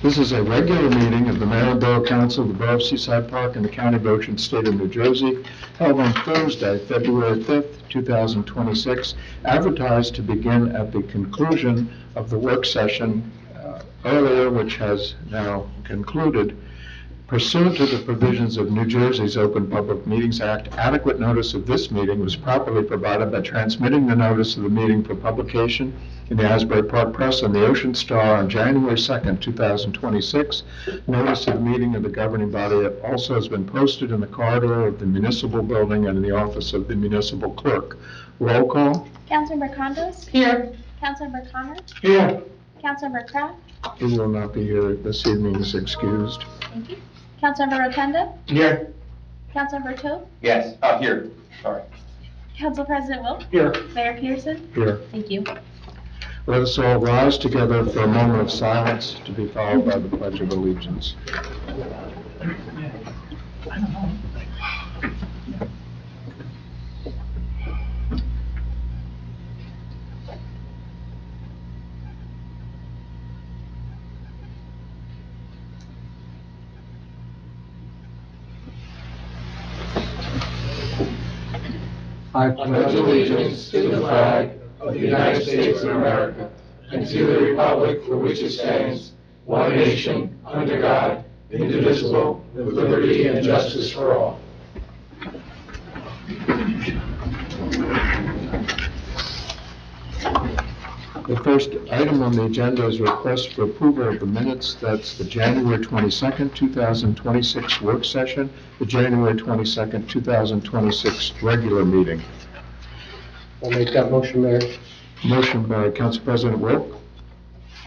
This is a regular meeting of the Mayor and Borough Council of the Borough of Seaside Park in the County of Ocean, State of New Jersey, held on Thursday, February 5th, 2026, advertised to begin at the conclusion of the work session earlier, which has now concluded. Pursuant to the provisions of New Jersey's Open Public Meetings Act, adequate notice of this meeting was properly provided by transmitting the notice of the meeting for publication in the Asbury Park Press and the Ocean Star on January 2nd, 2026. Notice of the meeting of the governing body also has been posted in the corridor of the municipal building and in the office of the municipal clerk. Roll call. Councilmember Condos? Here. Councilmember Connor? Here. Councilmember Kraft? He will not be here this evening, is excused. Thank you. Councilmember Rotunda? Here. Councilmember Toth? Yes, here, sorry. Council President Wilk? Here. Mayor Pearson? Here. Thank you. Let us all rise together for a moment of silence to be followed by the Pledge of Allegiance. I pledge allegiance to the flag of the United States of America and to the republic for which it stands, one nation, under God, indivisible, with liberty and justice for all. The first item on the agenda is request for approval of the minutes. That's the January 22nd, 2026 work session, the January 22nd, 2026 regular meeting. I'll make that motion, Mayor. Motion by Council President Wilk,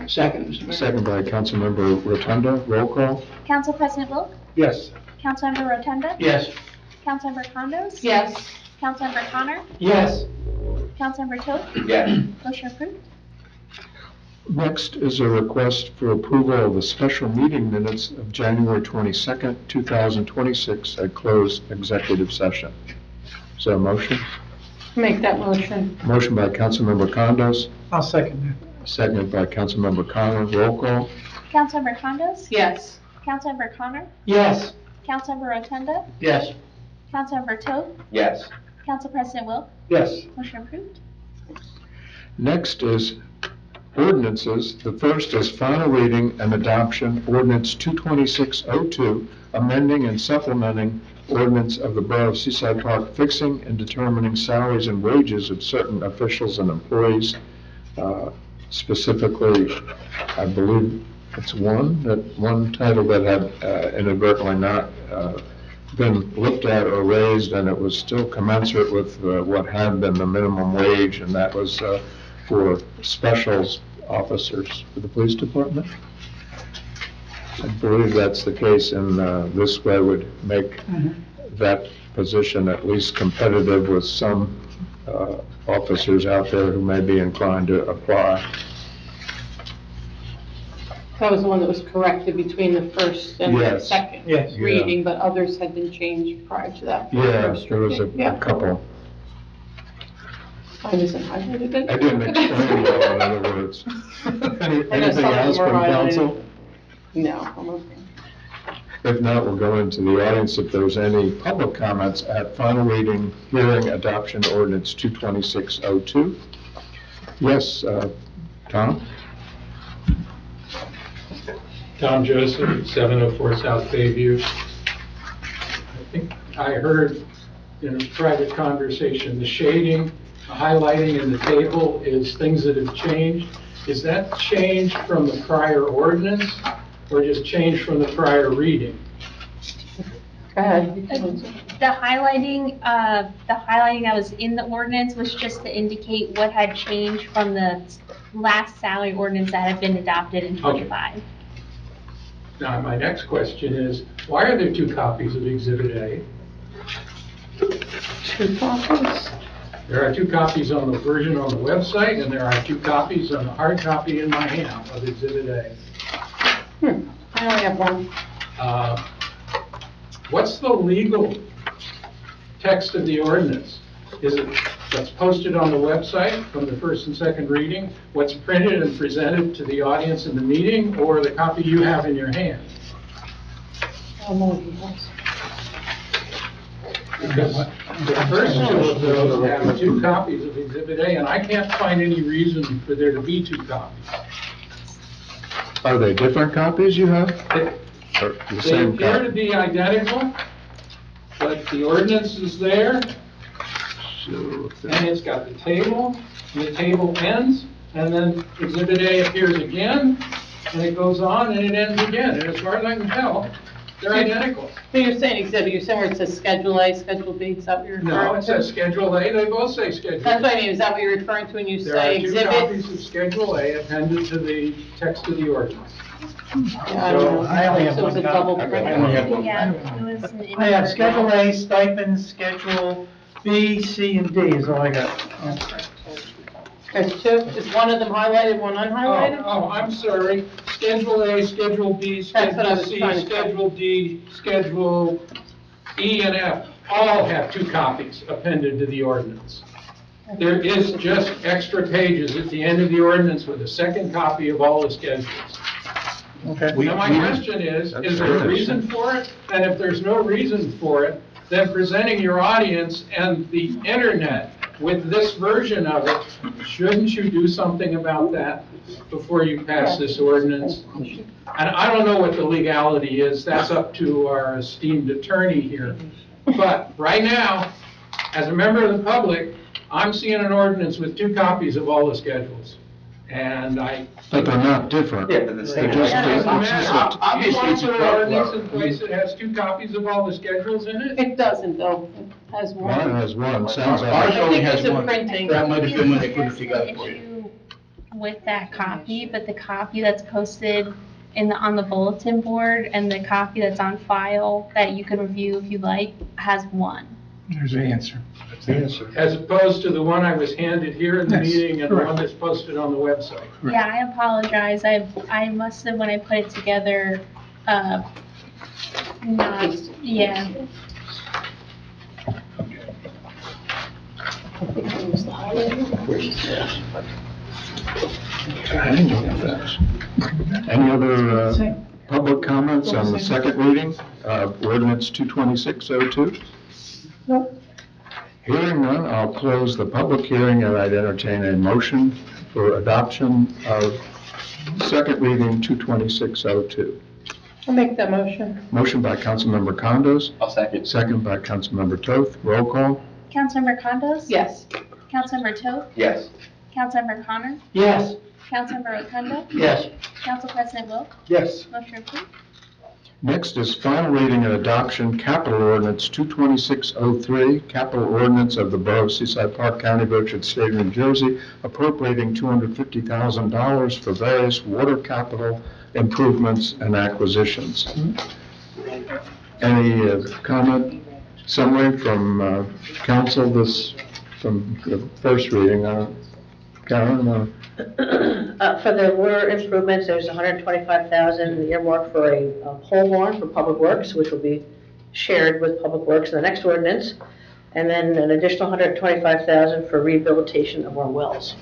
Second. second by Councilmember Rotunda. Roll call. Council President Wilk? Yes. Councilmember Rotunda? Yes. Councilmember Condos? Yes. Councilmember Connor? Yes. Councilmember Toth? Yes. Motion approved. Next is a request for approval of the special meeting minutes of January 22nd, 2026 at closed executive session. Is there a motion? Make that motion. Motion by Councilmember Condos, I'll second seconded by Councilmember Connor. Roll call. Councilmember Condos? Yes. Councilmember Connor? that. Yes. Councilmember Rotunda? Yes. Councilmember Toth? Yes. Council President Wilk? Yes. Motion approved. Next is ordinances. The first is final reading and adoption, ordinance 22602, amending and supplementing ordinance of the Borough of Seaside Park fixing and determining salaries and wages of certain officials and employees. Specifically, I believe it's one title that had inadvertently not been looked at or raised, and it was still commensurate with what had been the minimum wage, and that was for specials officers for the police department. I believe that's the case, and this way would make that position at least competitive with some officers out there who may be inclined to apply. That was the one that was corrected between the first and the Yes. second Yes. reading, but others had been changed prior to that. Yeah, there was a Yeah. couple. I wasn't highlighted it. I didn't explain it all, in other words. Anything else from council? No, I'm okay. If not, we'll go into the audience if there's any public comments at final reading, hearing, adoption, ordinance 22602. Yes, Tom? Tom Joseph, 704 South Bayview. I think I heard in a private conversation, the shading, the highlighting in the table is things that have changed. Is that changed from the prior ordinance or just changed from the prior reading? Go ahead. The highlighting that was in the ordinance was just to indicate what had changed from the last salary ordinance that had been adopted in '25. Now, my next question is, why are there two copies of Exhibit A? Two copies. There are two copies on the version on the website, and there are two copies on the hard copy in my hand of Exhibit A. I only have one. What's the legal text of the ordinance? Is it what's posted on the website from the first and second reading, what's printed and presented to the audience in the meeting, or the copy you have in your hand? Because the first two of those have two copies of Exhibit A, and I can't find any reason for there to be two copies. Are they different copies you have? Or the They same appear to copy? be identical, but the ordinance is there, and it's got the table, and the table ends, and then Exhibit A appears again, and it goes on, and it ends again, and as far as I can tell, they're identical. So you're saying exhibit, you're saying where it says Schedule A, Schedule B, is that what you're referring to? No, it says Schedule A, they both say Schedule A. That's what I mean, is that what you're referring to when you There say are two exhibit? copies of Schedule A appended to the text of the ordinance. I don't know. I only have So it's one a double copy. print. I only have one. Yeah, it was an I have inadvertent- Schedule A stipends, Schedule B, C, and D is all I got. There's two, is one of them highlighted, one unhighlighted? Oh, I'm sorry. Schedule A, Schedule B, That's what I Schedule was C, trying to tell. Schedule D, Schedule E and F, all have two copies appended to the ordinance. There is just extra pages at the end of the ordinance with a second copy of all the schedules. Okay. Now, my question is there a reason for it? And if there's no reason for it, then presenting your audience and the internet with this version of it, shouldn't you do something about that before you pass this ordinance? And I don't know what the legality is, that's up to our esteemed attorney here. But right now, as a member of the public, I'm seeing an ordinance with two copies of all the schedules. And I. But they're not different. Yeah, but the same. They're just- Yeah, it's Doesn't just matter. a- You want it's to a put an ordinance in folklore. place that has two copies of all the schedules in it? It doesn't though, it has Mine one. has one, sounds Ours like. only I think has it's a one. printing. That might have been when they put it Just an together for you. issue with that copy, but the copy that's posted on the bulletin board and the copy that's on file that you can review if you like, has one. There's the answer. That's the answer. As opposed to the one I was handed here in the Yes, meeting and the correct. one that's posted on the website. Yeah, I apologize. I must have, when I put it together, not, yeah. Any other public comments on the second reading of ordinance 22602? Nope. Hearing none, I'll close the public hearing and I'd entertain a motion for adoption of second reading 22602. I'll make that motion. Motion by Councilmember Condos, I'll second. second by Councilmember Toth. Roll call. Councilmember Condos? Yes. Councilmember Toth? Yes. Councilmember Connor? Yes. Councilmember Rotundo? Yes. Council President Wilk? Yes. Motion approved. Next is final reading and adoption, capital ordinance 22603, capital ordinance of the Borough of Seaside Park, County of Ocean, State of New Jersey, appropriating $250,000 for various water capital improvements and acquisitions. Any comment, summary from council from the first reading? Karen? For the water improvements, there's $125,000 earmarked for a pole barn for Public Works, which will be shared with Public Works in the next ordinance, and then an additional $125,000 for rehabilitation of our wells.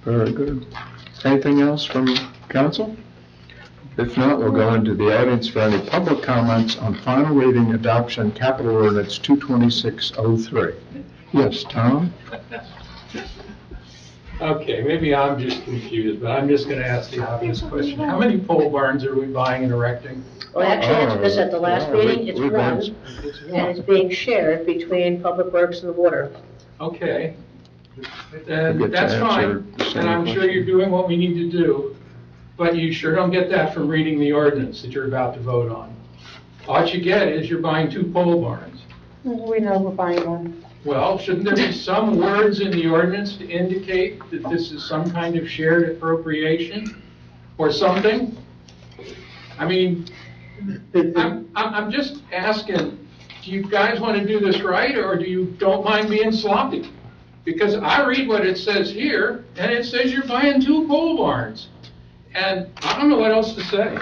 Very good. Anything else from council? If not, we'll go into the audience for any public comments on final reading adoption, capital ordinance 22603. Yes, Tom? Okay, maybe I'm just confused, but I'm just gonna ask the obvious question. How many pole barns are we buying and erecting? Well, I actually answered this at the last Oh, meeting, it's we've one, answered- It's and one. it's being shared between Public Works and the water. Okay. Forget And to that's answer fine, the same and I'm sure question. you're doing what we need to do, but you sure don't get that from reading the ordinance that you're about to vote on. All you get is you're buying two pole barns. We know we're buying one. Well, shouldn't there be some words in the ordinance to indicate that this is some kind of shared appropriation or something? I mean, I'm just asking, do you guys want to do this right, or do you don't mind being sloppy? Because I read what it says here, and it says you're buying two pole barns. And I don't know what else to say.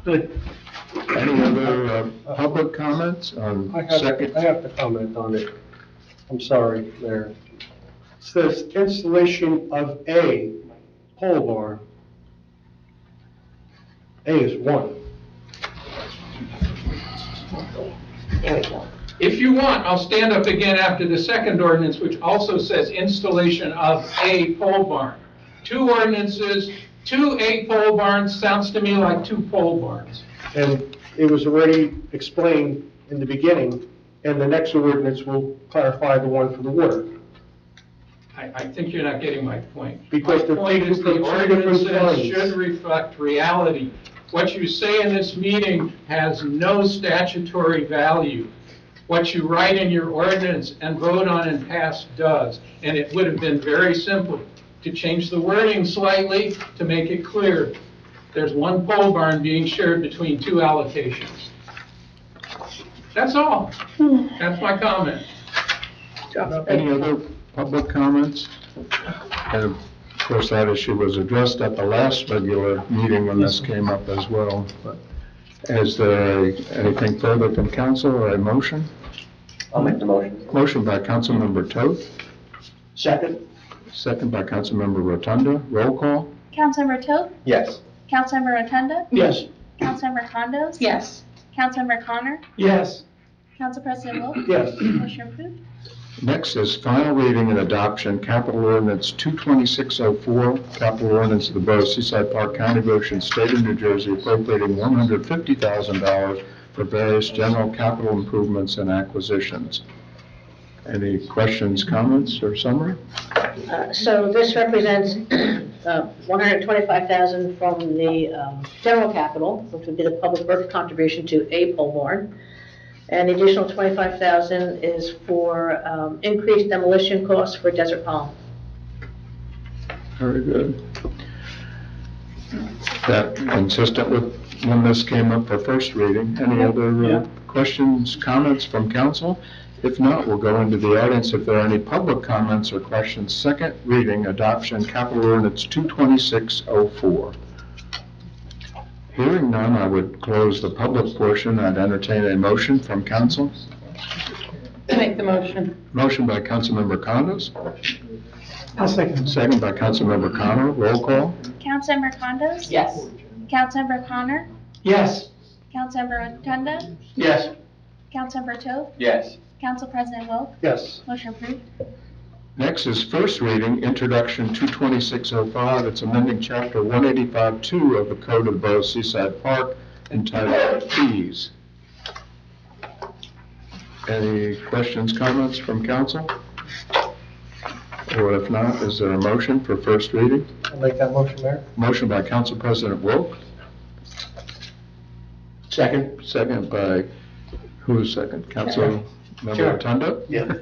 Good. Any other public comments on second? I have to comment on it. I'm sorry, Mayor. It says installation of a pole barn. A is one. There we go. If you want, I'll stand up again after the second ordinance, which also says installation of a pole barn. Two ordinances, two 8-pole barns, sounds to me like two pole barns. And it was already explained in the beginning, and the next ordinance will clarify the one for the water. I think you're not getting my point. Because My they're point is taken the from two different ordinances funds. should reflect reality. What you say in this meeting has no statutory value. What you write in your ordinance and vote on and pass does. And it would have been very simple to change the wording slightly to make it clear. There's one pole barn being shared between two allocations. That's all. That's my comment. Any other public comments? And of course, that issue was addressed at the last regular meeting when this came up as well. But is there anything further from council or a motion? I'll make the motion. Motion by Councilmember Toth, Second? second by Councilmember Rotunda. Roll call? Councilmember Toth, Yes. Councilmember Rotunda, Yes. Councilmember Condos. Yes. Councilmember Connor, Yes. Council President Wilk. Yes. Motion approved. Next is final reading and adoption, Capital Ordinance 22604, Capital Ordinance of the Borough of Seaside Park, County of Ocean, State of New Jersey, appropriating $150,000 for various general capital improvements and acquisitions. Any questions, comments, or summary? So this represents $125,000 from the general capital, which would be the public works contribution to a pole barn. And the additional $25,000 is for increased demolition costs for Desert Palm. Very good. That consistent with when this came up for first reading. Any other questions, comments from council? If not, we'll go into the audience if there are any public comments or questions. Second reading, adoption, Capital Ordinance 22604. Hearing none, I would close the public portion. I'd entertain a motion from council. Make the motion. Motion by Councilmember Condos, I'll second. second by Councilmember Connor. Roll call? Councilmember Condos. Yes. Councilmember Connor, Yes. Councilmember Rotunda, Yes. Councilmember Toth, Yes. Council President Wilk. Yes. Motion approved. Next is first reading, introduction 22605. It's amending chapter 185-2 of the Code of the Borough of Seaside Park entitled Fees. Any questions, comments from council? Or if not, is there a motion for first reading? I'll make that motion, Mayor. Motion by Council President Wilk, Second? second by, who is second? Councilmember Sure. Rotunda? Yeah.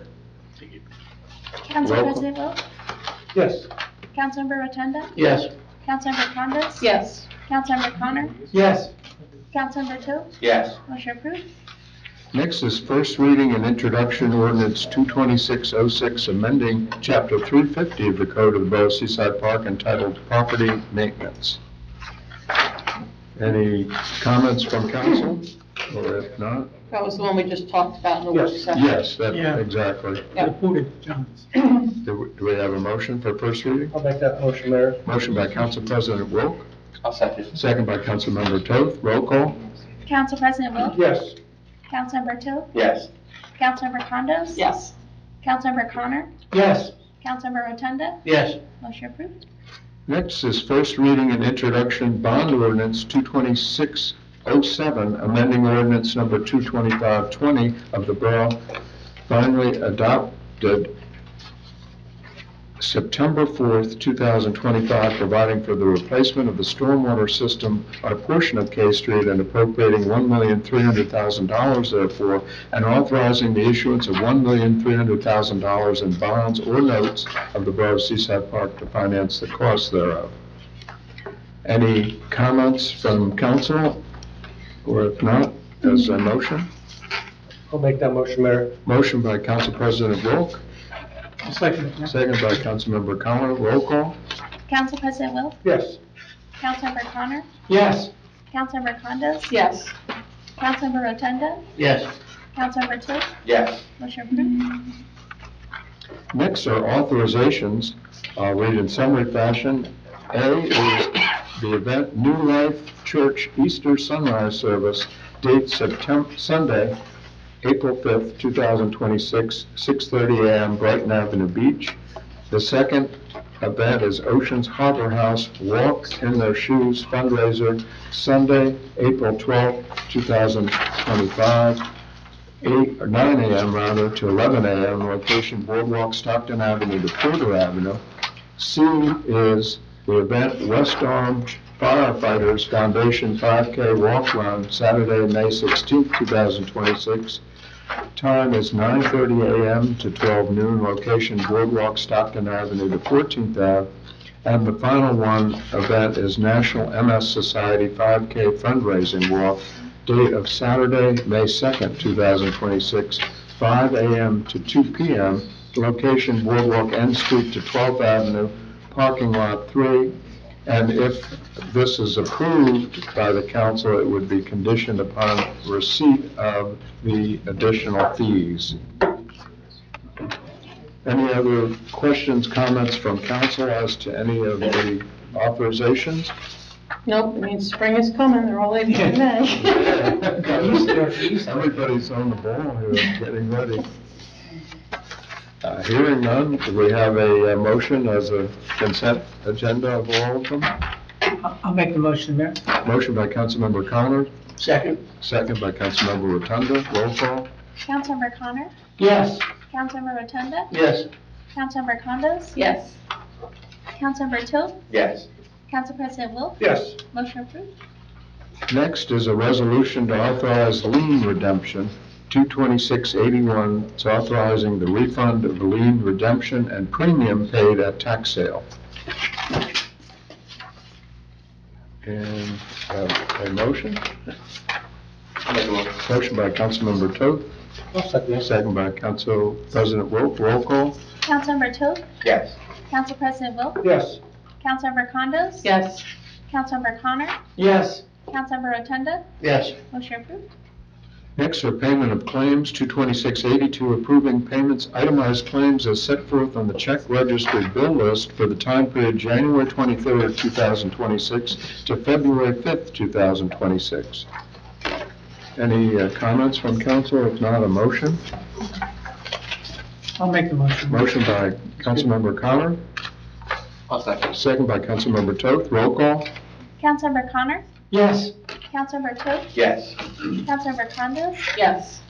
Council Roll call. President Wilk, Yes. Councilmember Rotunda, Yes. Councilmember Condos. Yes. Councilmember Connor, Yes. Councilmember Toth. Yes. Motion approved. Next is first reading and introduction ordinance 22606, amending chapter 350 of the Code of the Borough of Seaside Park entitled Property Maintenance. Any comments from council? Or if not, That was the one we just talked about in the work Yes. session. yes, that, Yeah. exactly. Yeah. Johns. Do we have a motion for first reading? I'll make that motion, Mayor. Motion by Council President Wilk, I'll second. second by Councilmember Toth. Roll call? Council President Wilk, Yes. Councilmember Toth, Yes. Councilmember Condos. Yes. Councilmember Connor, Yes. Councilmember Rotunda. Yes. Motion approved. Next is first reading and introduction bond ordinance 22607, amending ordinance number 22520 of the borough, finally adopted September 4th, 2025, providing for the replacement of the stormwater system on a portion of K Street and appropriating $1,300,000 therefore, and authorizing the issuance of $1,300,000 in bonds or notes of the Borough of Seaside Park to finance the cost thereof. Any comments from council? Or if not, as a motion? I'll make that motion, Mayor. Motion by Council President Wilk, I'll second it. second by Councilmember Connor. Roll call? Council President Wilk, Yes. Councilmember Connor, Yes. Councilmember Condos. Yes. Councilmember Rotunda? Yes. Councilmember Toth? Yes. Motion approved. Next are authorizations. I'll read in summary fashion. A is the event New Life Church Easter Sunrise Service, date Sunday, April 5th, 2026, 6:30 a.m., Brighton Avenue Beach. The second event is Oceans Harbor House Walk in Their Shoes fundraiser, Sunday, April 12th, 2025, 9 a.m. rather to 11 a.m. Location Boardwalk, Stockton Avenue to Porter Avenue. C is the event West Orange Firefighters Foundation 5K Walk Run, Saturday, May 16th, 2026. Time is 9:30 a.m. to 12 noon. Location Boardwalk, Stockton Avenue to 14th Ave. And the final one event is National MS Society 5K Fundraising Walk, date of Saturday, May 2nd, 2026, 5 a.m. to 2 p.m. Location Boardwalk N Street to 12th Avenue, parking lot 3. And if this is approved by the council, it would be conditioned upon receipt of the additional fees. Any other questions, comments from council as to any of the authorizations? Nope, it means spring is coming, they're all in May. Everybody's on the ball here, getting ready. Hearing none, do we have a motion as a consent agenda of all of them? I'll make the motion, Mayor. Motion by Councilmember Connor, Second? second by Councilmember Rotunda. Roll call. Councilmember Connor? Yes. Councilmember Rotunda? Yes. Councilmember Condos? Yes. Councilmember Toth? Yes. Council President Wilk? Yes. Motion approved. Next is a resolution to authorize lien redemption, 22681. It's authorizing the refund of the lien redemption and premium paid at tax sale. And a motion? Make a motion. Motion by Councilmember Toth, second by Council President Wilk. Roll call. Councilmember Toth? Yes. Council President Wilk? Yes. Councilmember Condos? Yes. Councilmember Connor? Yes. Councilmember Rotunda? Yes. Motion approved. Next are payment of claims, 22682, approving payments, itemized claims as set forth on the check registry bill list for the time period January 23rd, 2026 to February 5th, 2026. Any comments from council? If not, a motion? I'll make the motion. Motion by Councilmember Connor, I'll second. second by Councilmember Toth. Roll call. Councilmember Connor? Yes. Councilmember Toth? Yes. Councilmember Condos? Yes.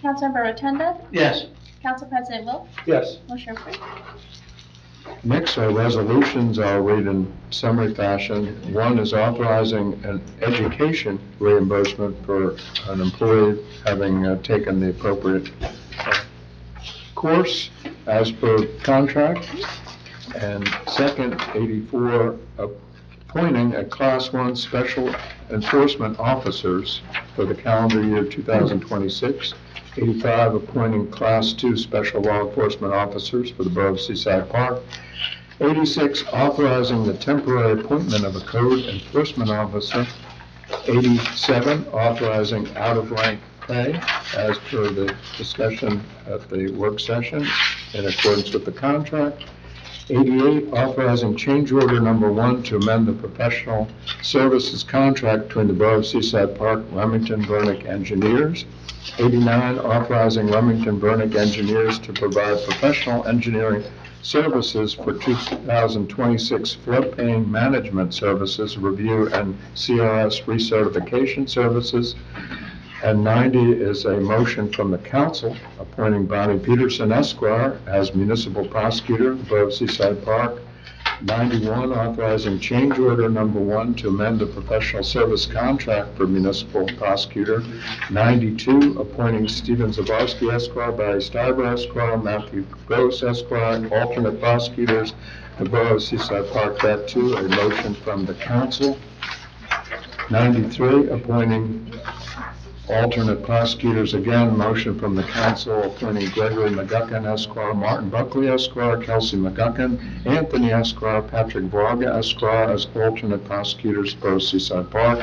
Councilmember Rotunda? Yes. Council President Wilk? Yes. Motion approved. Next are resolutions. I'll read in summary fashion. One is authorizing an education reimbursement for an employee having taken the appropriate course as per contract. And second, 84, appointing a Class 1 Special Enforcement Officers for the calendar year 2026. 85, appointing Class 2 Special Law Enforcement Officers for the Borough of Seaside Park. 86, authorizing the temporary appointment of a Code Enforcement Officer. 87, authorizing out-of-rank pay as per the discussion at the work session in accordance with the contract. 88, authorizing change order number 1 to amend the professional services contract between the Borough of Seaside Park, Remington Burnick Engineers. 89, authorizing Remington Burnick Engineers to provide professional engineering services for 2026 floodplain management services, review and CRS recertification services. And 90 is a motion from the council appointing Bonnie Peterson Esquire as municipal prosecutor of the Borough of Seaside Park. 91, authorizing change order number 1 to amend the professional service contract for municipal prosecutor. 92, appointing Stephen Zabarski Esquire, Barry Stiver Esquire, Matthew Gross Esquire, alternate prosecutors, the Borough of Seaside Park. That too, a motion from the council. 93, appointing Alternate prosecutors, again, motion from the council appointing Gregory McGuckin Esquire, Martin Buckley Esquire, Kelsey McGuckin, Anthony Esquire, Patrick Varga Esquire as alternate prosecutors for Seaside Park.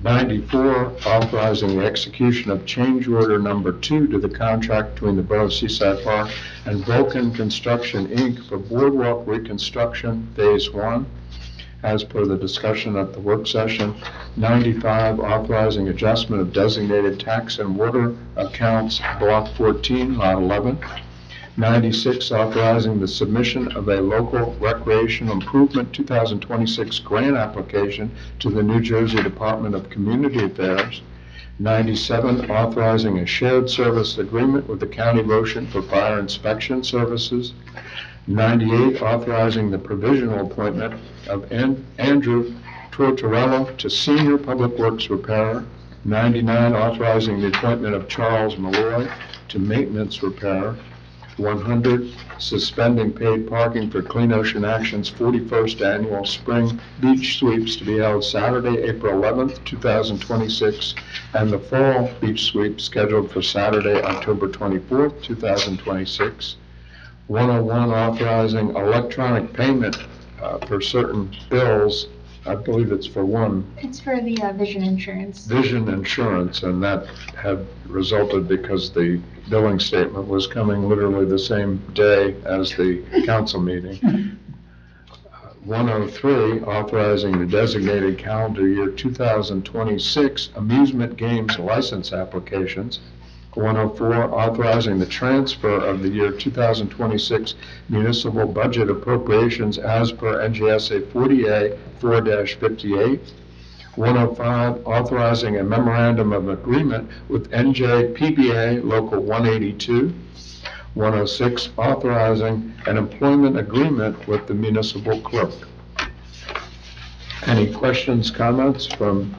94, authorizing the execution of change order number 2 to the contract between the Borough of Seaside Park and Vulcan Construction, Inc. for boardwalk reconstruction, Phase 1. As per the discussion at the work session. 95, authorizing adjustment of designated tax and water accounts, Block 14, Lot 11. 96, authorizing the submission of a local recreational improvement 2026 grant application to the New Jersey Department of Community Affairs. 97, authorizing a shared service agreement with the County of Ocean for fire inspection services. 98, authorizing the provisional appointment of Andrew Tortorella to Senior Public Works Repairer. 99, authorizing the appointment of Charles Malloy to Maintenance Repairer. 100, suspending paid parking for Clean Ocean Action's 41st Annual Spring Beach Sweeps to be held Saturday, April 11th, 2026, and the Fall Beach Sweep scheduled for Saturday, October 24th, 2026. 101, authorizing electronic payment for certain bills. I believe it's for one. It's for the vision insurance. Vision insurance, and that had resulted because the billing statement was coming literally the same day as the council meeting. 103, authorizing the designated calendar year 2026 amusement games license applications. 104, authorizing the transfer of the year 2026 municipal budget appropriations as per NJSA 40A 4-58. 105, authorizing a memorandum of agreement with NJPBA Local 182. 106, authorizing an employment agreement with the municipal clerk. Any questions, comments from?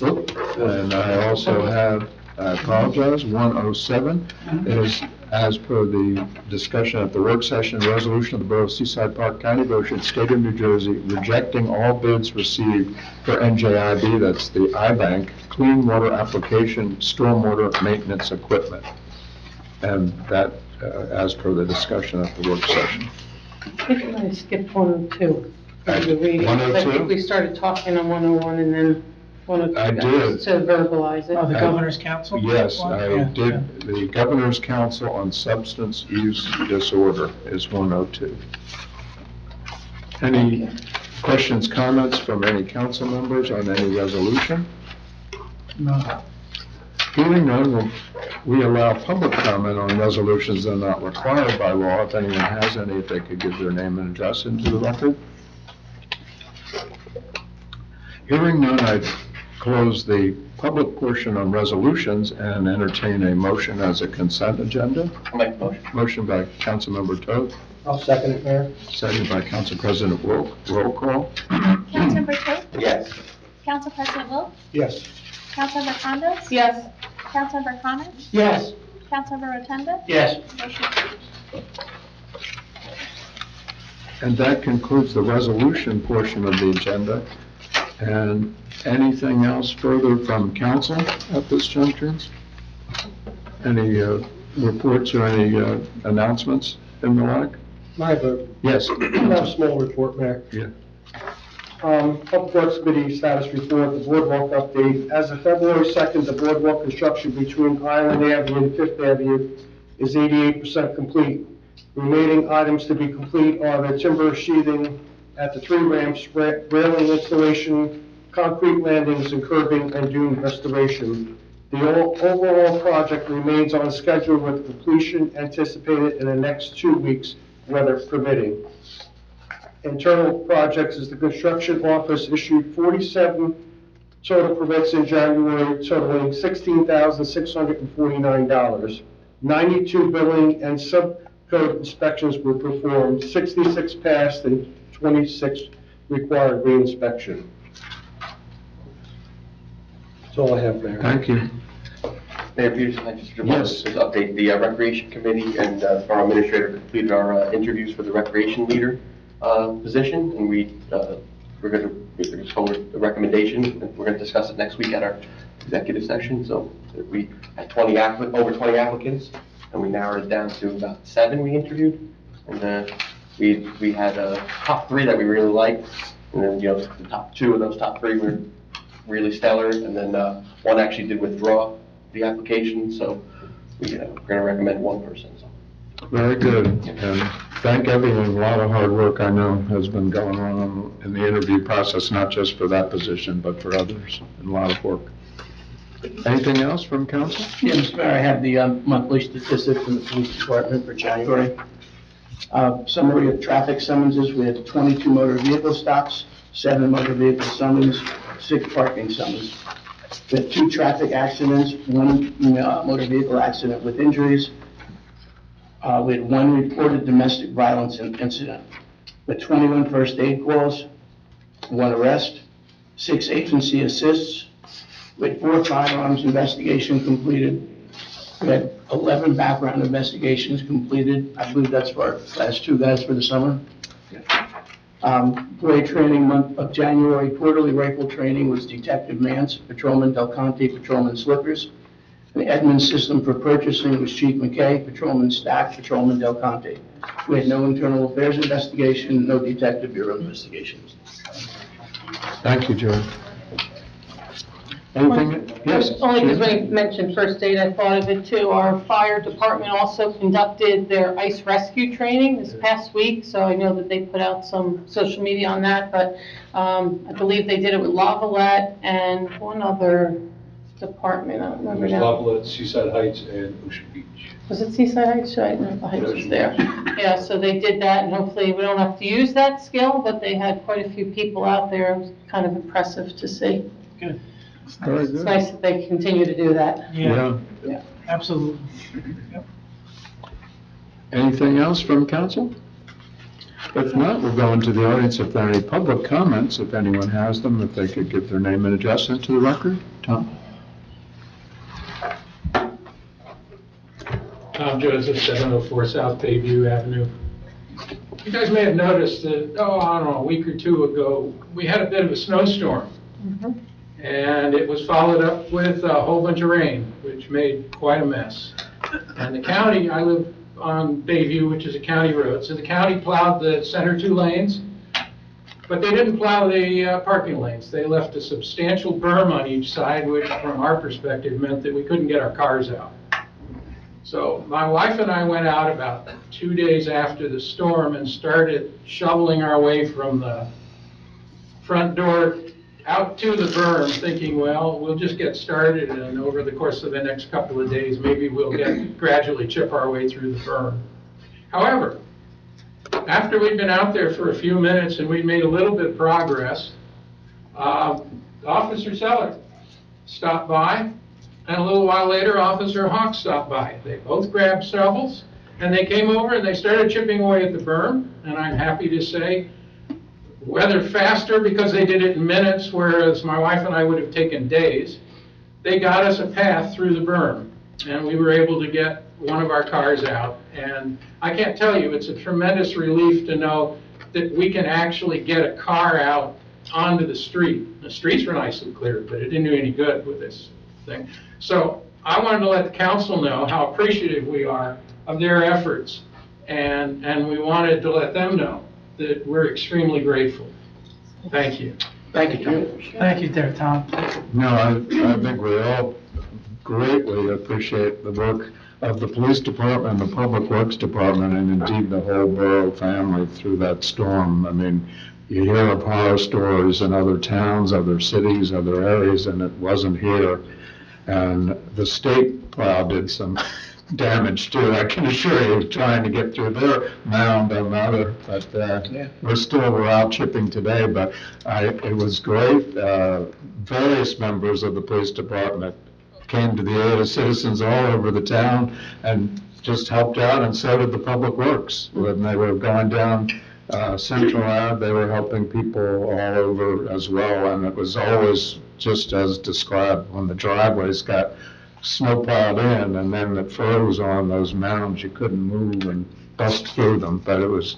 And I also have, I apologize, 107 is, as per the discussion at the work session, resolution of the Borough of Seaside Park, County of Ocean, State of New Jersey, rejecting all bids received for NJIB, that's the iBank, clean water application, stormwater maintenance equipment. And that, as per the discussion at the work session. I think I skipped 102. Right. The reading. 102? I think we started talking on 101 and then 102. I did. To verbalize it. Oh, the governor's council? Yes, one? I Yeah, did. The Governor's Council on Substance Use Disorder is 102. Any questions, comments from any council members on any resolution? No. Hearing none, we allow public comment on resolutions that are not required by law. If anyone has any, if they could give their name and address into the record. Hearing none, I close the public portion on resolutions and entertain a motion as a consent agenda. I'll make a motion. Motion by Councilmember Toth, I'll second it, Mayor. seconded by Council President Wilk. Roll call. Councilmember Toth? Yes. Council President Wilk? Yes. Councilmember Condos? Yes. Councilmember Connor? Yes. Councilmember Rotunda? Yes. Motion carries. And that concludes the resolution portion of the agenda. And anything else further from council at this juncture? Any reports or any announcements and the like? I have a Yes. small report, Mayor. Yeah. Public Works Committee status report, the boardwalk update. As of February 2nd, the boardwalk construction between Island Avenue and Fifth Avenue is 88% complete. Remaining items to be complete are the timber sheathing at the 3 ramps, railing installation, concrete landings and curbing, and dune restoration. The overall project remains on schedule with completion anticipated in the next 2 weeks, weather permitting. Internal projects is the construction office issued 47 total permits in January totaling $16,649. 92 billing and subcode inspections were performed, 66 passed and 26 required re-inspection. That's all I have, Mayor. Thank you. Mayor Peterson, I just want Yes. to update the Recreation Committee and our administrator completed our interviews for the Recreation Leader position, and we're going to we bring forward the recommendation, and we're going to discuss it next week at our executive session. So we had over 20 applicants, and we narrowed it down to about 7 we interviewed. And we had top 3 that we really liked, and then the top 2 of those top 3 were really stellar, and then one actually did withdraw the application. So we're going to recommend one person. So. Very good. And thank everyone. A lot of hard work I know has been going on in the interview process, not just for that position, but for others, and a lot of work. Anything else from council? Yeah, Mr. Mayor, I have the monthly statistics from the police department for January. Summary of traffic summonses, we had 22 motor vehicle stops, 7 motor vehicle summons, 6 parking summons. We had 2 traffic accidents, 1 motor vehicle accident with injuries. We had 1 reported domestic violence incident. We had 21 first aid calls, 1 arrest, 6 agency assists. We had 4 firearms investigation completed. We had 11 background investigations completed. I believe that's for our last 2 guys for the summer. Employee training month of January, quarterly rifle training was Detective Mance, Patrolman Del Conte, Patrolman Slippers. The admin system for purchasing was Chief McKay, Patrolman Stack, Patrolman Del Conte. We had no internal affairs investigation, no detective bureau investigations. Thank you, Joe. Anything? Yes. Only because Susan? when you mentioned first aid, I thought of it too. Our fire department also conducted their ice rescue training this past week, so I know that they put out some social media on that, but I believe they did it with Lavalette and one other department, I don't remember There's now. Lavalette, Seaside Heights, and Ocean Beach. Was it Seaside Heights? I know the Heights was there. Yeah, so they did that, and hopefully we don't have to use that skill, but they had quite a few people out there. It was kind of impressive to see. Good. Very It's good. nice that they continue to do that. Yeah, Yeah. absolutely. Anything else from council? If not, we'll go into the audience if there are any public comments, if anyone has them, if they could give their name and address into the record. Tom? Tom Joseph, 704 South Bayview Avenue. You guys may have noticed that, I don't know, a week or 2 ago, we had a bit of a snowstorm. And it was followed up with a whole bunch of rain, which made quite a mess. And the county, I live on Bayview, which is a county road, so the county plowed the center 2 lanes, but they didn't plow the parking lanes. They left a substantial berm on each side, which from our perspective meant that we couldn't get our cars out. So my wife and I went out about 2 days after the storm and started shoveling our way from the front door out to the berm, thinking, well, we'll just get started, and over the course of the next couple of days, maybe we'll gradually chip our way through the berm. However, after we'd been out there for a few minutes and we'd made a little bit of progress, Officer Seller stopped by, and a little while later, Officer Hawk stopped by. They both grabbed shovels, and they came over and they started chipping away at the berm, and I'm happy to say, whether faster because they did it in minutes, whereas my wife and I would have taken days, they got us a path through the berm, and we were able to get one of our cars out. And I can't tell you, it's a tremendous relief to know that we can actually get a car out onto the street. The streets were nicely cleared, but it didn't do any good with this thing. So I wanted to let the council know how appreciative we are of their efforts, and we wanted to let them know that we're extremely grateful. Thank you. Thank you, Tom. Thank you there, Tom. No, I think we all greatly appreciate the work of the police department, the public works department, and indeed the whole borough family through that storm. I mean, you hear of horror stories in other towns, other cities, other areas, and it wasn't here. And the state plow did some damage too, I can assure you, trying to get through their mound on the other, but we're out chipping today, but it was great. Various members of the police department came to the aid of citizens all over the town and just helped out, and so did the public works. When they were going down Central Ave, they were helping people all over as well, and it was always just as described. When the driveways got snow plowed in and then it froze on those mounds, you couldn't move and bust through them, but it was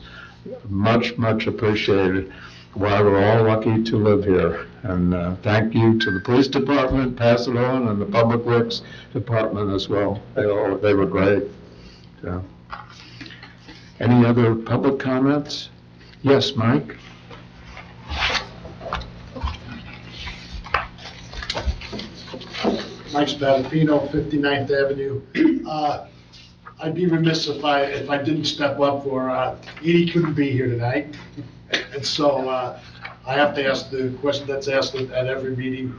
much, much appreciated. why we're all lucky to live here. And thank you to the police department, pass it on, and the public works department as well. They were great. So. Any other public comments? Yes, Mike? Mike Spadafino, 59th Avenue. I'd be remiss if I didn't step up for, Edie couldn't be here tonight. And so I have to ask the question that's asked at every meeting.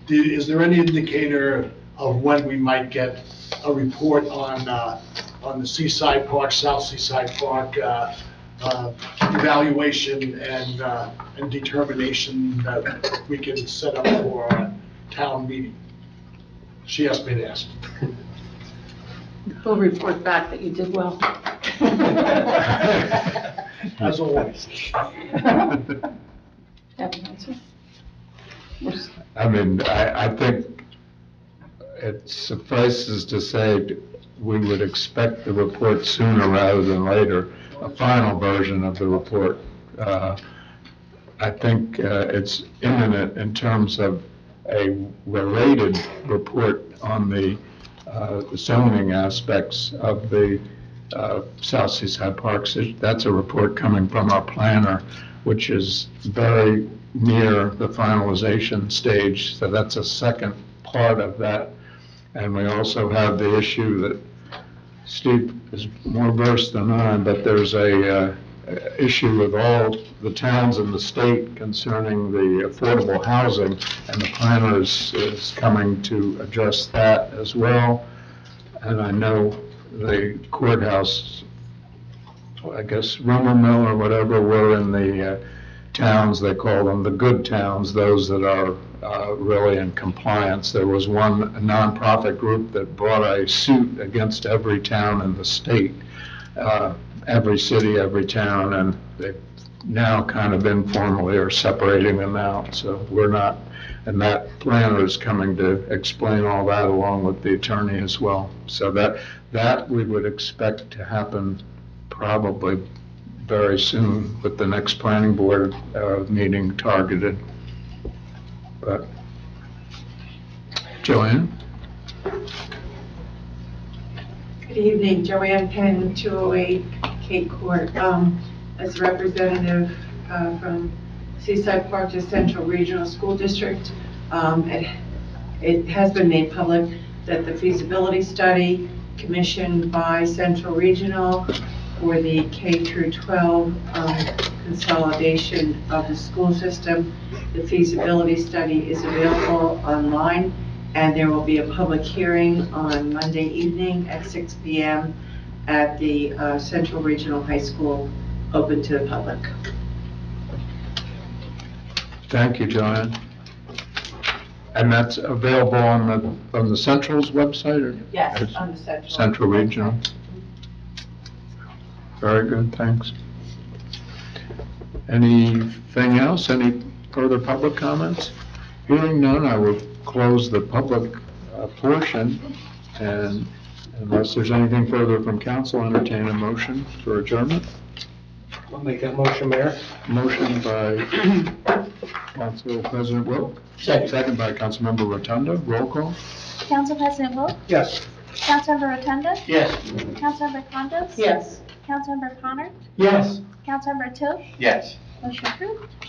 Is there any indicator of when we might get a report on the Seaside Park, South Seaside Park, evaluation and determination that we can set up for a town meeting? She asked me to ask. We'll report back that you did well. As always. Have an answer? I mean, I think it suffices to say we would expect the report sooner rather than later, a final version of the report. I think it's imminent in terms of a related report on the zoning aspects of the South Seaside Parks. That's a report coming from our planner, which is very near the finalization stage. So that's a second part of that. And we also have the issue that Steve is more versed than I, but there's a issue with all the towns in the state concerning the affordable housing, and the planner is coming to address that as well. And I know the courthouse, I guess rumor mill or whatever, were in the towns, they call them the good towns, those that are really in compliance. There was one nonprofit group that brought a suit against every town in the state, every city, every town, and they've now kind of informally are separating them out. So we're not, and that planner is coming to explain all that along with the attorney as well. So that we would expect to happen probably very soon with the next planning board meeting targeted. But Joanne? Good evening, Joanne Penn, 208 Cape Court. As a representative from Seaside Park to Central Regional School District, it has been made public that the feasibility study commissioned by Central Regional for the K through 12 consolidation of the school system, the feasibility study is available online, and there will be a public hearing on Monday evening at 6 p.m. at the Central Regional High School, open to the public. Thank you, Joanne. And that's available on the Central's website? Or Yes, on the Central Regional. Very good, thanks. Anything else? Any further public comments? Hearing none, I will close the public portion, and unless there's anything further from council, entertain a motion for adjournment. I'll make that motion, Mayor. Motion by Council President Wilk. Second by Councilmember Rotunda. Roll call. Council President Wilk? Yes. Councilmember Rotunda? Yes. Councilmember Condos? Yes. Councilmember Connor? Yes. Councilmember Toth? Yes. Motion approved.